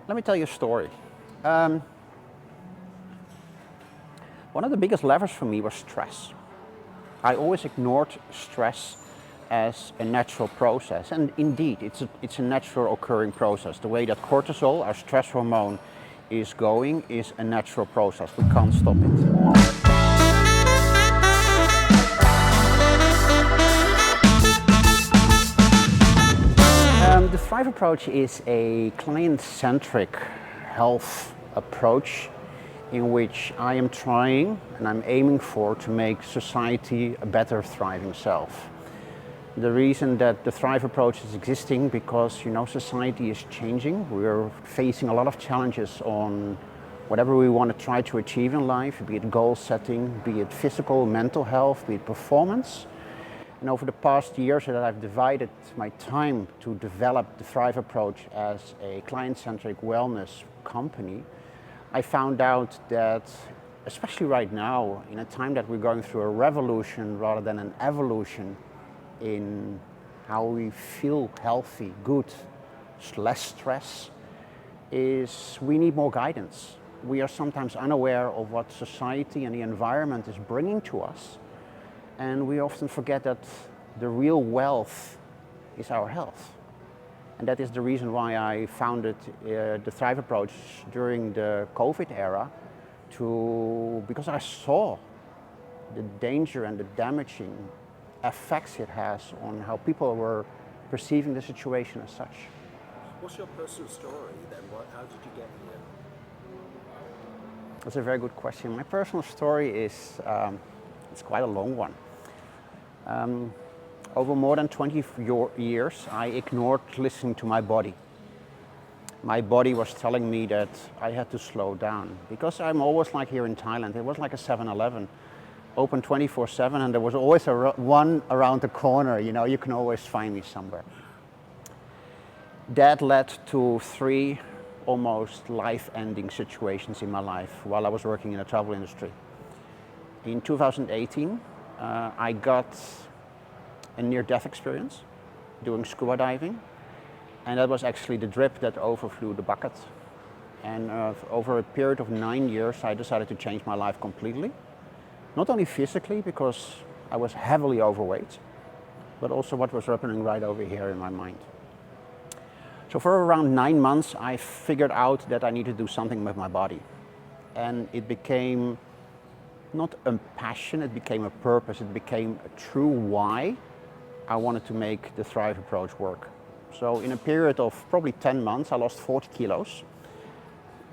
Let me tell you a story. One of the biggest levers for me was stress. I always ignored stress as a natural process, and indeed it's a natural occurring process. The way that cortisol, our stress hormone, is going is a natural process. We can't stop it. The Thrive approach is a client-centric health approach in which I am trying and I'm aiming for to make society a better thriving self. The reason that the Thrive approach is existing because, society is changing. We're facing a lot of challenges on whatever we want to try to achieve in life, be it goal setting, be it physical, mental health, be it performance. And over the past years that I've divided my time to develop the Thrive approach as a client-centric wellness company, I found out that, especially right now, in a time that we're going through a revolution rather than an evolution in how we feel healthy, good, less stress, is we need more guidance. We are sometimes unaware of what society and the environment is bringing to us. And we often forget that the real wealth is our health. And that is the reason why I founded the Thrive approach during the COVID era, because I saw the danger and the damaging effects it has on how people were perceiving the situation as such. What's your personal story then? How did you get here? That's a very good question. My personal story is it's quite a long one. Over more than 20 years, I ignored listening to my body. My body was telling me that I had to slow down because I'm always like here in Thailand. It was like a 7-Eleven, open 24/7, and there was always one around the corner. You can always find me somewhere. That led to 3 almost life-ending situations in my life while I was working in the travel industry. In 2018, I got a near-death experience doing scuba diving, and that was actually the drip that overflew the bucket. And over a period of 9 years, I decided to change my life completely. Not only physically, because I was heavily overweight, but also what was happening right over here in my mind. So for around 9 months, I figured out that I needed to do something with my body. And it became not a passion, it became a purpose, it became a true why I wanted to make the Thrive approach work. So in a period of probably 10 months, I lost 40 kilos.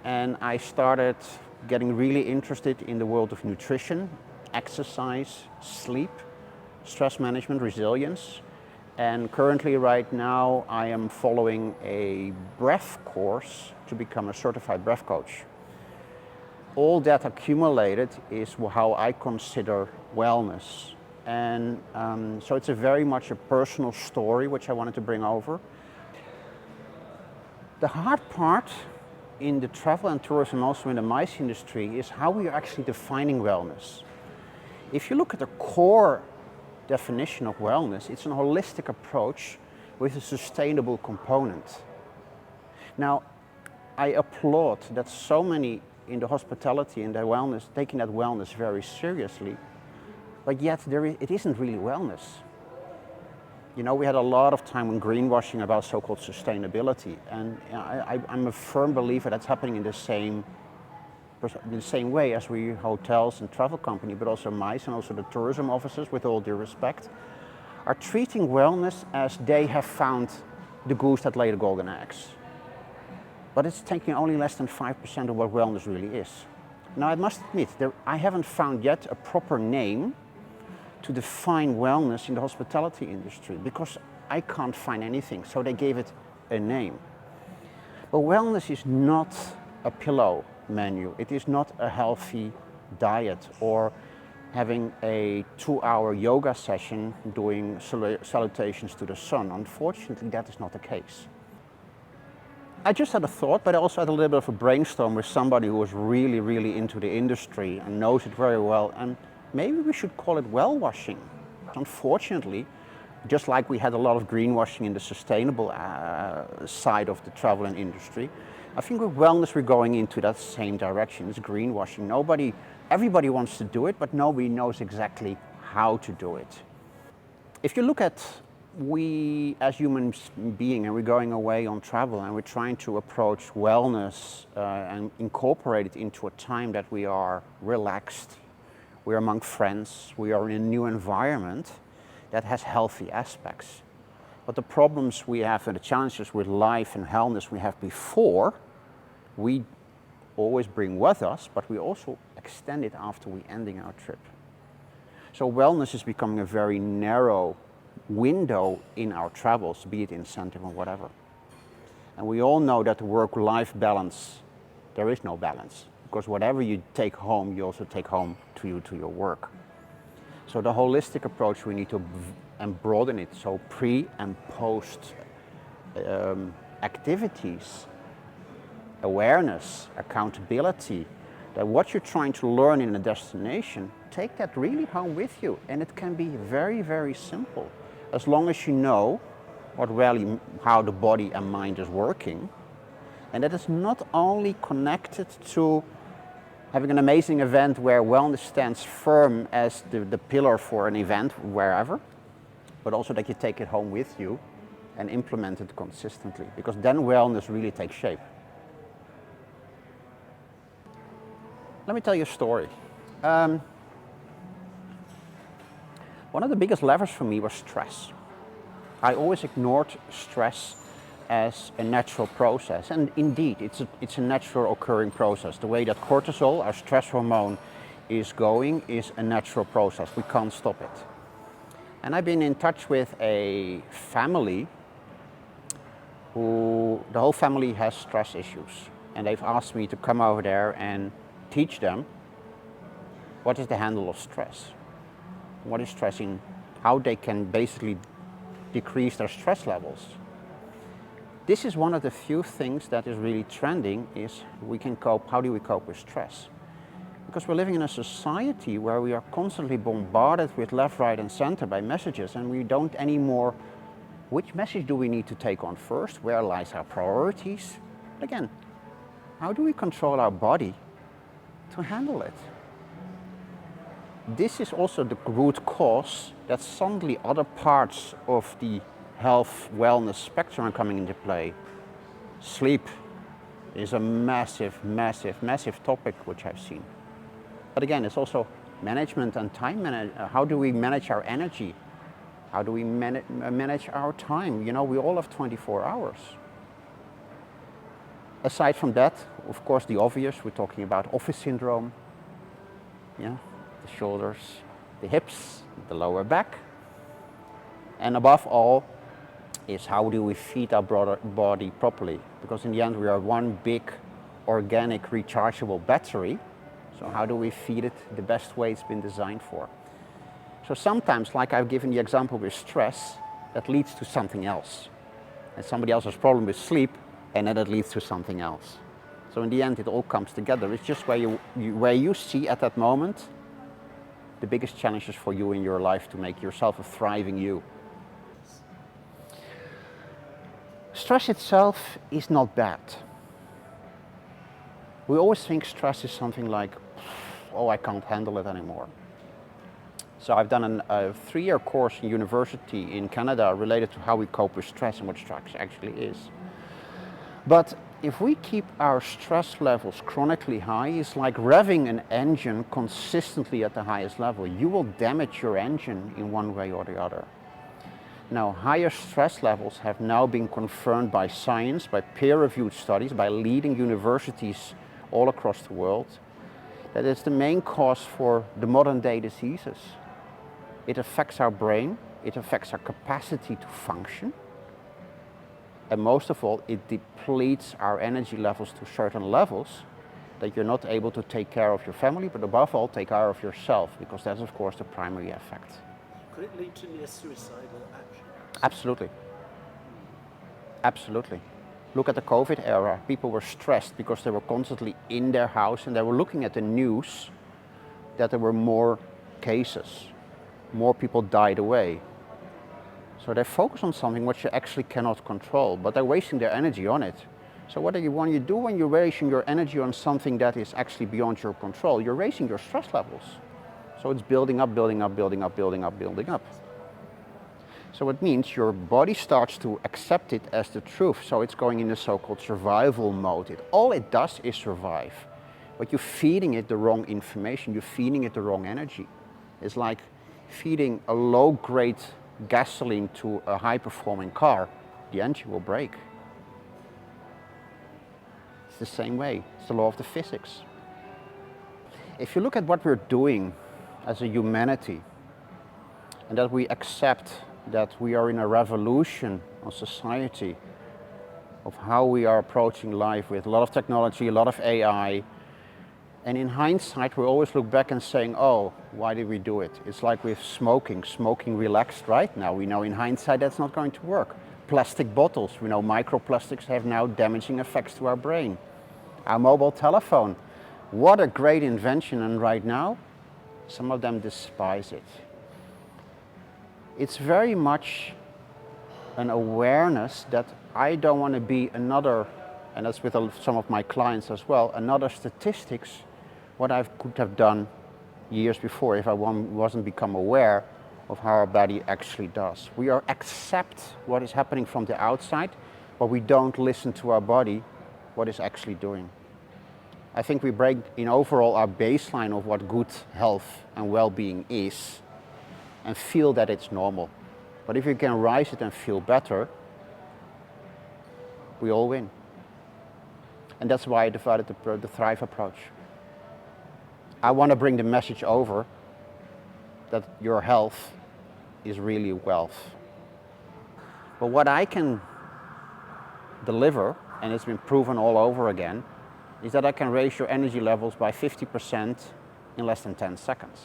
And I started getting really interested in the world of nutrition, exercise, sleep, stress management, resilience. And currently right now, I am following a breath course to become a certified breath coach. All that accumulated is how I consider wellness. And so it's a very much a personal story which I wanted to bring over. The hard part in the travel and tourism, also in the MICE industry, is how we are actually defining wellness. If you look at the core definition of wellness, it's an holistic approach with a sustainable component. Now, I applaud that so many in the hospitality and the wellness, taking that wellness very seriously, but yet it isn't really wellness. We had a lot of time on greenwashing about so-called sustainability, and I'm a firm believer that's happening in the same way as we hotels and travel company, but also MICE and also the tourism officers, with all due respect, are treating wellness as they have found the goose that laid the golden eggs. But it's taking only less than 5% of what wellness really is. Now, I must admit, I haven't found yet a proper name to define wellness in the hospitality industry because I can't find anything, so they gave it a name. But wellness is not a pillow menu. It is not a healthy diet or having a 2-hour yoga session doing salutations to the sun. Unfortunately, that is not the case. I just had a thought, but I also had a little bit of a brainstorm with somebody who was really, really into the industry and knows it very well. And maybe we should call it well washing. Unfortunately, Just like we had a lot of greenwashing in the sustainable side of the travel and industry, I think with wellness we're going into that same direction. It's greenwashing. Everybody wants to do it, but nobody knows exactly how to do it. If you look at we as human beings and we're going away on travel and we're trying to approach wellness and incorporate it into a time that we are relaxed, we're among friends, we are in a new environment that has healthy aspects. But the problems we have and the challenges with life and wellness we have before, we always bring with us, but we also extend it after we ending our trip. So wellness is becoming a very narrow window in our travels, be it incentive or whatever. And we all know that the work-life balance, there is no balance, because whatever you take home, you also take home to your work. So the holistic approach, we need to and broaden it. So pre and post activities, awareness, accountability, that what you're trying to learn in a destination, take that really home with you. And it can be very, very simple. As long as you know how the body and mind is working, and that is not only connected to having an amazing event where wellness stands firm as the pillar for an event wherever, but also that you take it home with you and implement it consistently, because then wellness really takes shape. Let me tell you a story. One of the biggest levers for me was stress. I always ignored stress as a natural process, and indeed it's a natural occurring process. The way that cortisol, our stress hormone, is going is a natural process. We can't stop it. And I've been in touch with a family who the whole family has stress issues, and they've asked me to come over there and teach them what is the handle of stress, what is stressing, how they can basically decrease their stress levels. This is one of the few things that is really trending, is how do we cope with stress? Because we're living in a society where we are constantly bombarded with left, right and center by messages, and we don't anymore, which message do we need to take on first? Where lies our priorities? Again, how do we control our body to handle it? This is also the root cause that suddenly other parts of the health wellness spectrum are coming into play. Sleep is a massive topic which I've seen. But again, it's also management and time management. How do we manage our energy? How do we manage our time? You know, we all have 24 hours. Aside from that, of course, the obvious, we're talking about office syndrome. Yeah, the shoulders, the hips, the lower back. And above all is how do we feed our body properly? Because in the end we are one big organic rechargeable battery. So how do we feed it the best way it's been designed for? So sometimes, like I've given the example with stress, that leads to something else. And somebody else has a problem with sleep, and then it leads to something else. So in the end it all comes together. It's just where you see at that moment the biggest challenges for you in your life to make yourself a thriving you. Stress itself is not bad. We always think stress is something like, oh, I can't handle it anymore. So I've done a 3-year course in university in Canada related to how we cope with stress and what stress actually is. But if we keep our stress levels chronically high, it's like revving an engine consistently at the highest level. You will damage your engine in one way or the other. Now, higher stress levels have now been confirmed by science, by peer-reviewed studies, by leading universities all across the world, that it's the main cause for the modern day diseases. It affects our brain, it affects our capacity to function, and most of all, it depletes our energy levels to certain levels that you're not able to take care of your family, but above all, take care of yourself, because that's of course the primary effect. Could it lead to near suicidal action? Absolutely. Absolutely. Look at the COVID era. People were stressed because they were constantly in their house and they were looking at the news that there were more cases. More people died away. So they focus on something which you actually cannot control, but they're wasting their energy on it. So what do you want to do when you're wasting your energy on something that is actually beyond your control? You're raising your stress levels. So it's building up, building up, building up, building up, building up. So it means your body starts to accept it as the truth. So it's going in the so-called survival mode. All it does is survive. But you're feeding it the wrong information. You're feeding it the wrong energy. It's like feeding a low-grade gasoline to a high-performing car. The engine will break. It's the same way. It's the law of the physics. If you look at what we're doing as a humanity, and that we accept that we are in a revolution of society, of how we are approaching life with a lot of technology, a lot of AI, and in hindsight we always look back and saying, oh, why did we do it? It's like with smoking relaxed right now. We know in hindsight that's not going to work. Plastic bottles, we know microplastics have now damaging effects to our brain. Our mobile telephone, what a great invention, and right now some of them despise it. It's very much an awareness that I don't want to be another, and that's with some of my clients as well, another statistics, what I could have done years before if I wasn't become aware of how our body actually does. We accept what is happening from the outside, but we don't listen to our body, what it's actually doing. I think we break in overall our baseline of what good health and well-being is, and feel that it's normal. But if you can rise it and feel better, we all win. And that's why I developed the Thrive approach. I want to bring the message over that your health is really wealth. But what I can deliver, and it's been proven all over again, is that I can raise your energy levels by 50% in less than 10 seconds.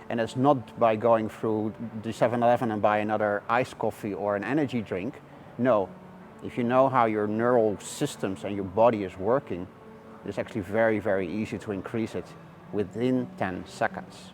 And it's not by going through the 7-Eleven and buy another iced coffee or an energy drink. No, if you know how your neural systems and your body is working, it's actually very, very easy to increase it within 10 seconds.